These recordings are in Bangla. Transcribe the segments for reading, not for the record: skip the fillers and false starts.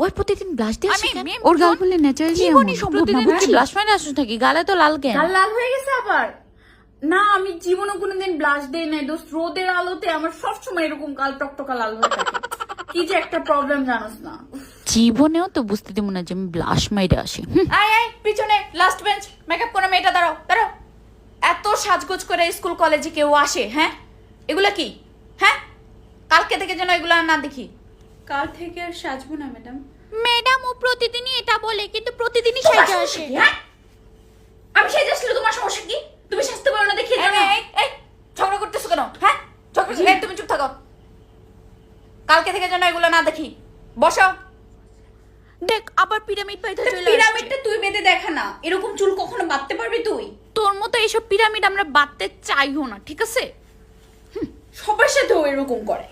ওই প্রতিদিন ব্লাশ দিয়ে আসে কেন? ওর গাল বললে ন্যাচারালি জীবনই সম্ভব না, বুঝছি। ব্লাশ মানে আসুন থাকি, গালে তো লাল কেন? গাল লাল হয়ে গেছে আবার? না, আমি জীবনে কোনোদিন ব্লাশ দেই নাই দোস্ত। রোদের আলোতে আমার সবসময় এরকম গাল টকটকা লাল হয়ে থাকে। কি যে একটা প্রবলেম জানোস না। জীবনেও তো বুঝতে দিব না যে আমি ব্লাশ মাইরে আসি। আয় আয় পিছনে লাস্ট বেঞ্চ, মেকআপ করে মেয়েটা দাঁড়াও দাঁড়াও। এত সাজগোজ করে স্কুল কলেজে কেউ আসে? হ্যাঁ, এগুলা কি? হ্যাঁ, কালকে থেকে যেন এগুলা না দেখি। কাল থেকে আর সাজবো না ম্যাডাম। ম্যাডাম ও প্রতিদিনই এটা বলে, কিন্তু প্রতিদিনই সাজে আসে। হ্যাঁ, আমি সাজে আসলে তোমার সমস্যা কি? তুমি সাজতে পারো না দেখি। এই ঝগড়া করতেছো কেন? হ্যাঁ, ঝগড়া তুমি চুপ থাকো। কালকে থেকে যেন এগুলো না দেখি। বসো। দেখ আবার পিরামিড পাইতে চলে আসছে। পিরামিডটা তুই বেঁধে দেখা না, এরকম চুল কখনো বাঁধতে পারবি তুই? তোর মতো এইসব পিরামিড আমরা বাঁধতে চাইও না, ঠিক আছে? সবার সাথে ও এরকম করে।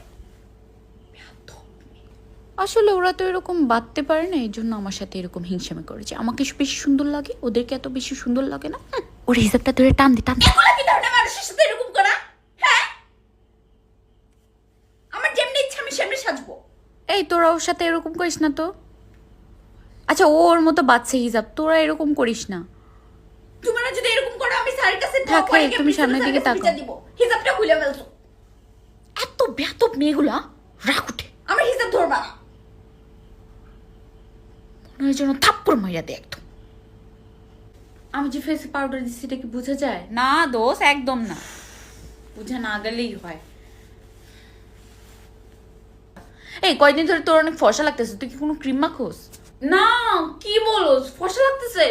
আসলে ওরা তো এরকম বাঁধতে পারে না, এই জন্য আমার সাথে এরকম হিংসামি করেছে। আমাকে বেশি সুন্দর লাগে, ওদেরকে এত বেশি সুন্দর লাগে না। ওর হিসাবটা ধরে টান দি টান দি। এগুলা কি ধরনের মানুষের সাথে এরকম করা? হ্যাঁ, আমার যেমনি ইচ্ছা আমি সেমনি সাজবো। এই তোরা ওর সাথে এরকম করিস না তো। আচ্ছা ও ওর মতো বাচ্চা হিসাব, তোরা এরকম করিস না। তোমরা যদি এরকম করো আমি স্যারের কাছে থাক, তুমি সামনের দিকে তাকাও। দিব। হিসাবটা খুলে ফেলছো। এত বেয়াদব মেয়েগুলা রাগ উঠে। আমার হিসাব ধরবা না। মনে হয় যেন থাপ্পড় মাইরা দে একদম। আমি যে ফেসে পাউডার দিচ্ছি এটা কি বোঝা যায়? না দোষ, একদম না। বুঝে না গেলেই হয়। এই কয়দিন ধরে তোর অনেক ফর্সা লাগতেছে, তুই কি কোনো ক্রিম মাখোস? না, কি বলো, ফসা লাগতেছে।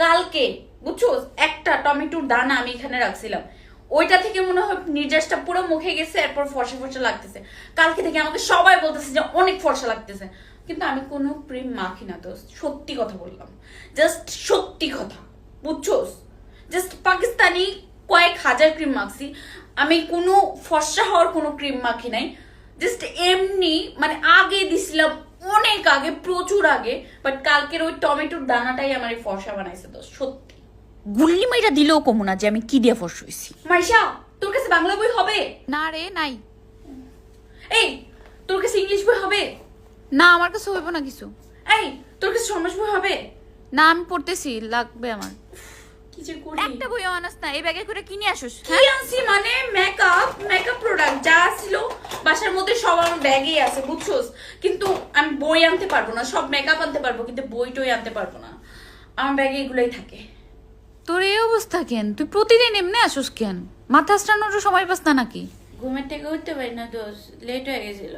কালকে বুঝছো একটা টমেটোর দানা আমি এখানে রাখছিলাম, ওইটা থেকে মনে হয় নির্যাসটা পুরো মুখে গেছে, এরপর ফসা ফসা লাগতেছে। কালকে থেকে আমাকে সবাই বলতেছে যে অনেক ফসা লাগতেছে, কিন্তু আমি কোনো ক্রিম মাখি না দোস্ত। সত্যি কথা বললাম, জাস্ট সত্যি কথা, বুঝছোস? জাস্ট পাকিস্তানি কয়েক হাজার ক্রিম মাখছি, আমি কোনো ফর্সা হওয়ার কোনো ক্রিম মাখি নাই। জাস্ট এমনি মানে আগে দিছিলাম, অনেক আগে, প্রচুর আগে, বাট কালকের ওই টমেটোর দানাটাই আমার এই ফর্সা বানাইছে দোস্ত, সত্যি। গুল্লি মাইরা দিলেও কমু না যে আমি কি দিয়ে ফর্সা হইছি। মাইশা, তোর কাছে বাংলা বই হবে? না রে, নাই। এই, তোর কাছে ইংলিশ বই হবে? না, আমার কাছে হইব না কিছু। এই, তোর কাছে সমাজ বই হবে? না, আমি পড়তেছি, লাগবে আমার। কি যে করি। একটা বইও আনাস না, এই ব্যাগে করে কিনে আসুস। কি আনছি মানে মেকআপ প্রোডাক্ট যা ছিল বাসার মধ্যে সব আমার ব্যাগেই আছে, বুঝছোস? কিন্তু আমি বই আনতে পারবো না, সব মেকআপ আনতে পারবো কিন্তু বই টই আনতে পারবো না। আমার ব্যাগে এগুলোই থাকে। তোর এই অবস্থা কেন? তুই প্রতিদিন এমনি আসুস কেন? মাথা আসটানোর সময় পাস না নাকি? ঘুমের থেকে উঠতে পারি না দোষ, লেট হয়ে গেছিল।